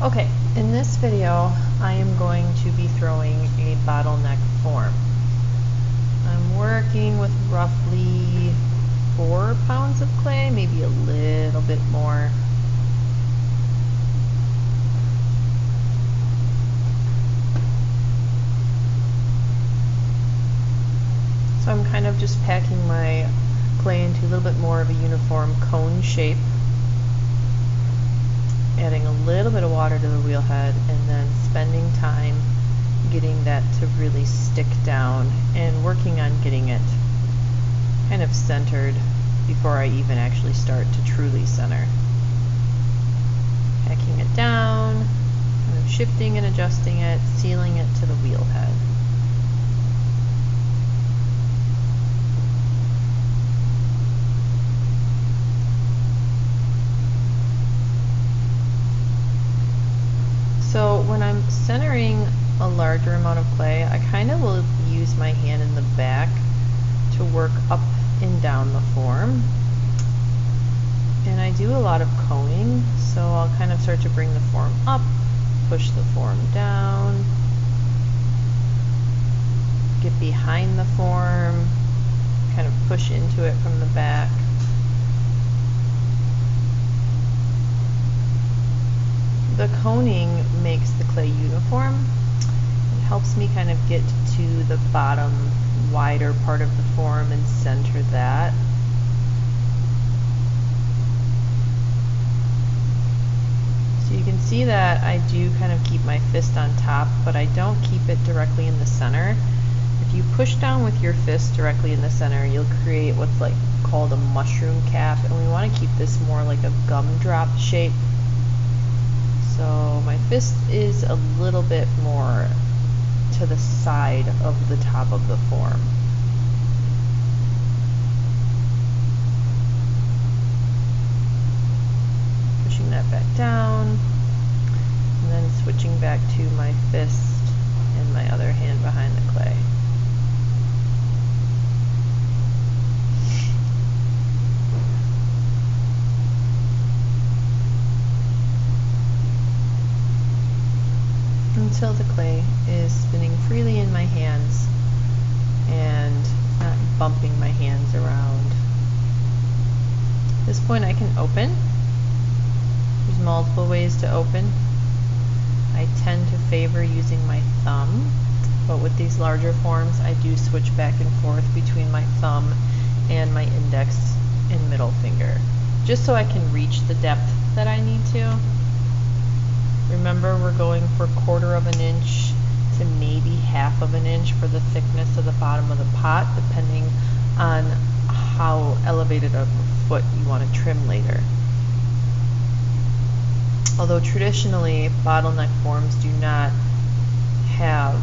Okay, in this video I am going to be throwing a bottleneck form. I'm working with roughly 4 pounds of clay, maybe a little bit more. So I'm kind of just packing my clay into a little bit more of a uniform cone shape, adding a little bit of water to the wheel head, and then spending time getting that to really stick down and working on getting it kind of centered before I even actually start to truly center. Packing it down, kind of shifting and adjusting it, sealing it to the wheel head. So when I'm centering a larger amount of clay, I kind of will use my hand in the back to work up and down the form. And I do a lot of coning, so I'll kind of start to bring the form up, push the form down, get behind the form, kind of push into it from the back. The coning makes the clay uniform. It helps me kind of get to the bottom wider part of the form and center that. So you can see that I do kind of keep my fist on top, but I don't keep it directly in the center. If you push down with your fist directly in the center, you'll create what's called a mushroom cap, and we want to keep this more like a gumdrop shape. So my fist is a little bit more to the side of the top of the form. Pushing that back down, and then switching back to my fist and my other hand behind the clay. Until the clay is spinning freely in my hands and not bumping my hands around. At this point I can open. There's multiple ways to open. I tend to favor using my thumb, but with these larger forms I do switch back and forth between my thumb and my index and middle finger, just so I can reach the depth that I need to. Remember, we're going for 1/4 of an inch to maybe 1/2 of an inch for the thickness of the bottom of the pot, depending on how elevated of a foot you want to trim later. Although traditionally, bottleneck forms do not have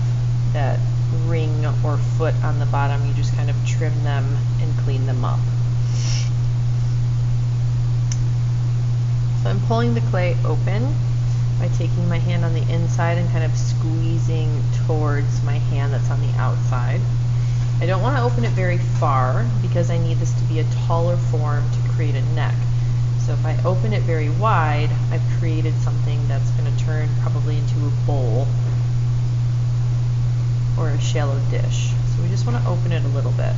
that ring or foot on the bottom. You just kind of trim them and clean them up. So I'm pulling the clay open by taking my hand on the inside and kind of squeezing towards my hand that's on the outside. I don't want to open it very far because I need this to be a taller form to create a neck. So if I open it very wide, I've created something that's going to turn probably into a bowl or a shallow dish. So we just want to open it a little bit.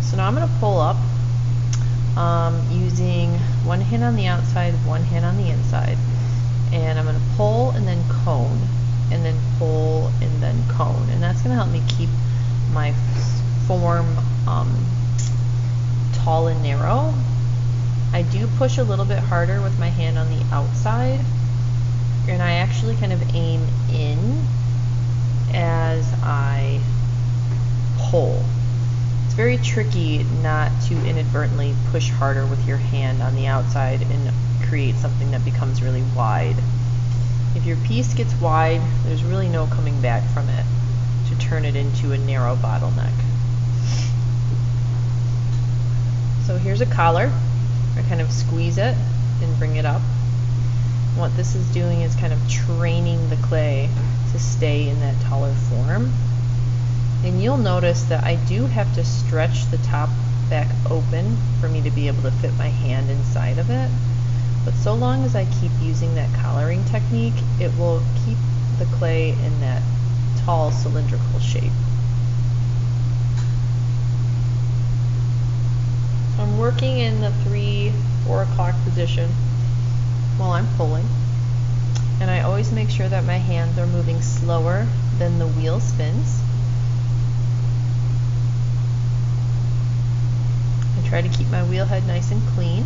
So now I'm going to pull up using one hand on the outside, one hand on the inside, and I'm going to pull and then cone, and then pull and then cone, and that's going to help me keep my form tall and narrow. I do push a little bit harder with my hand on the outside, and I actually kind of aim in as I pull. It's very tricky not to inadvertently push harder with your hand on the outside and create something that becomes really wide. If your piece gets wide, there's really no coming back from it to turn it into a narrow bottleneck. So here's a collar. I kind of squeeze it and bring it up. What this is doing is kind of training the clay to stay in that taller form. And you'll notice that I do have to stretch the top back open for me to be able to fit my hand inside of it. But so long as I keep using that collaring technique, it will keep the clay in that tall cylindrical shape. I'm working in the 3-4 o'clock position while I'm pulling, and I always make sure that my hands are moving slower than the wheel spins. I try to keep my wheel head nice and clean.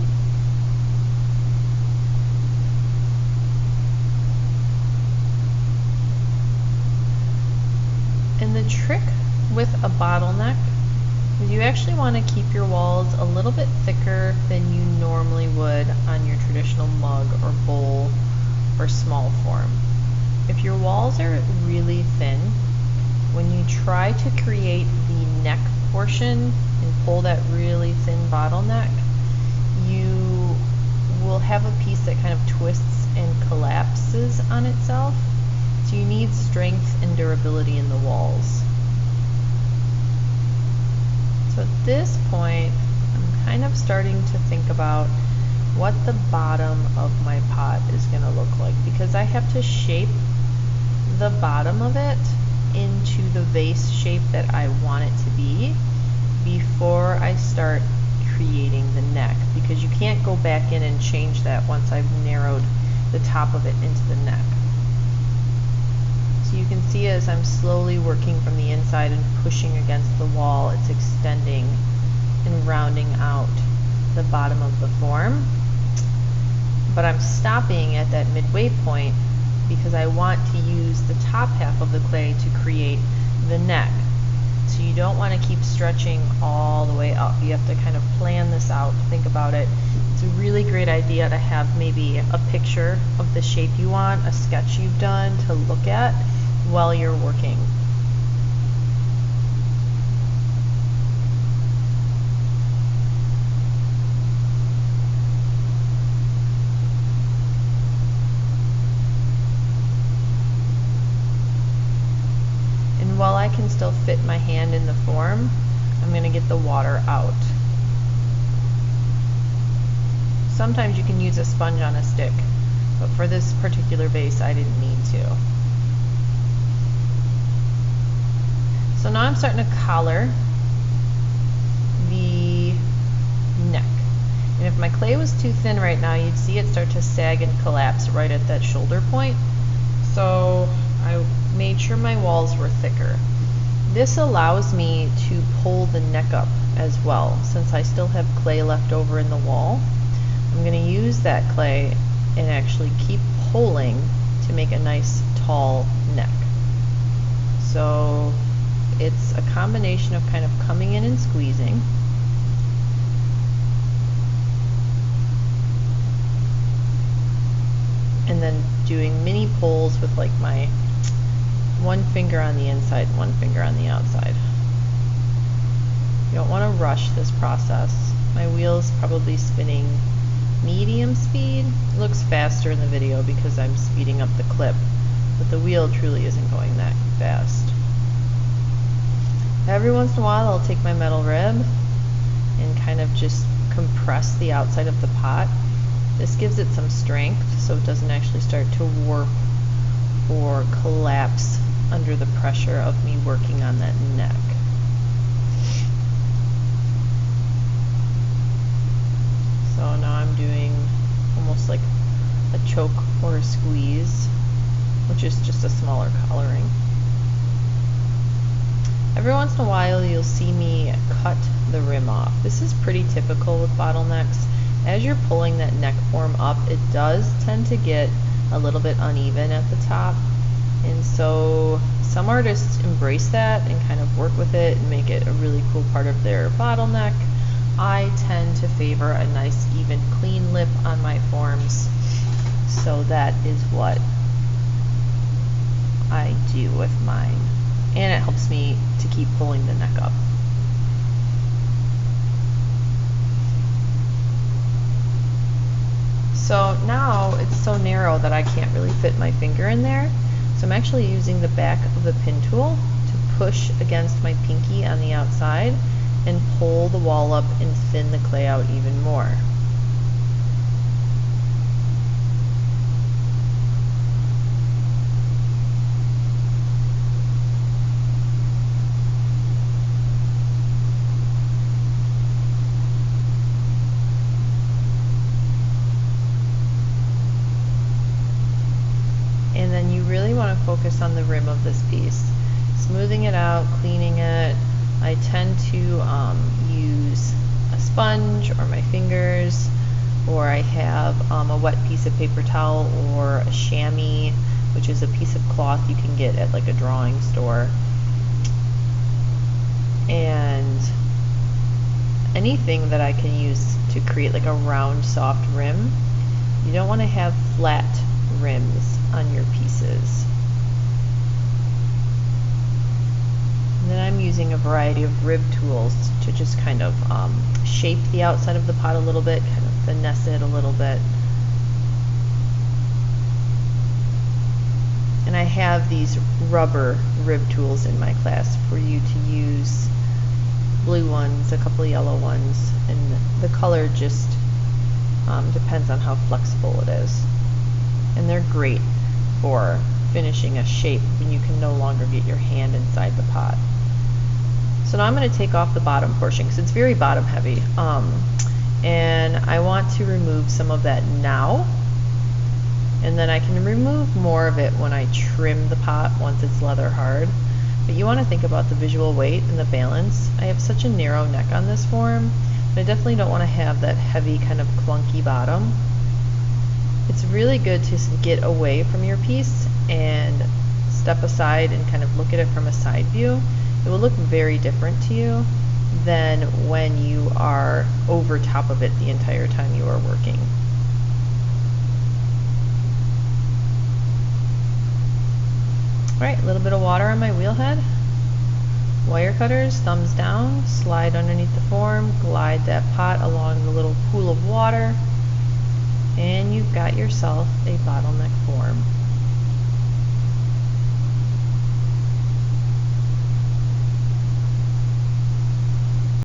And the trick with a bottleneck is you actually want to keep your walls a little bit thicker than you normally would on your traditional mug or bowl or small form. If your walls are really thin, when you try to create the neck portion and pull that really thin bottleneck, you will have a piece that kind of twists and collapses on itself. So you need strength and durability in the walls. So at this point, I'm kind of starting to think about what the bottom of my pot is going to look like, because I have to shape the bottom of it into the vase shape that I want it to be before I start creating the neck, because you can't go back in and change that once I've narrowed the top of it into the neck. So you can see as I'm slowly working from the inside and pushing against the wall, it's extending and rounding out the bottom of the form. But I'm stopping at that midway point because I want to use the top half of the clay to create the neck. So you don't want to keep stretching all the way up. You have to kind of plan this out, think about it. It's a really great idea to have maybe a picture of the shape you want, a sketch you've done to look at while you're working. And while I can still fit my hand in the form, I'm going to get the water out. Sometimes you can use a sponge on a stick, but for this particular vase I didn't need to. So now I'm starting to collar the neck. And if my clay was too thin right now, you'd see it start to sag and collapse right at that shoulder point. So I made sure my walls were thicker. This allows me to pull the neck up as well. Since I still have clay left over in the wall, I'm going to use that clay and actually keep pulling to make a nice tall neck. So it's a combination of kind of coming in and squeezing, and then doing mini pulls with like my one finger on the inside, one finger on the outside. You don't want to rush this process. My wheel's probably spinning medium speed. It looks faster in the video because I'm speeding up the clip, but the wheel truly isn't going that fast. Every once in a while I'll take my metal rib and kind of just compress the outside of the pot. This gives it some strength so it doesn't actually start to warp or collapse under the pressure of me working on that neck. So now I'm doing almost like a choke or a squeeze, which is just a smaller collaring. Every once in a while you'll see me cut the rim off. This is pretty typical with bottlenecks. As you're pulling that neck form up, it does tend to get a little bit uneven at the top. And so some artists embrace that and kind of work with it and make it a really cool part of their bottleneck. I tend to favor a nice even clean lip on my forms. So that is what I do with mine. And it helps me to keep pulling the neck up. So now it's so narrow that I can't really fit my finger in there. So I'm actually using the back of the pin tool to push against my pinky on the outside and pull the wall up and thin the clay out even more. focus on the rim of this piece. Smoothing it out, cleaning it. I tend to use a sponge or my fingers, or I have a wet piece of paper towel or a chamois, which is a piece of cloth you can get at like a drawing store. And anything that I can use to create like a round, soft rim. You don't want to have flat rims on your pieces. And then I'm using a variety of rib tools to just kind of shape the outside of the pot a little bit, kind of finesse it a little bit. And I have these rubber rib tools in my class for you to use. Blue ones, a couple yellow ones, and the color just depends on how flexible it is. And they're great for finishing a shape when you can no longer get your hand inside the pot. So now I'm going to take off the bottom portion because it's very bottom heavy, and I want to remove some of that now, and then I can remove more of it when I trim the pot once it's leather hard. But you want to think about the visual weight and the balance. I have such a narrow neck on this form, but I definitely don't want to have that heavy kind of clunky bottom. It's really good to get away from your piece and step aside and kind of look at it from a side view. It will look very different to you than when you are over top of it the entire time you are working. Alright, a little bit of water on my wheel head. Wire cutters, thumbs down, slide underneath the form, glide that pot along the little pool of water, and you've got yourself a bottleneck form.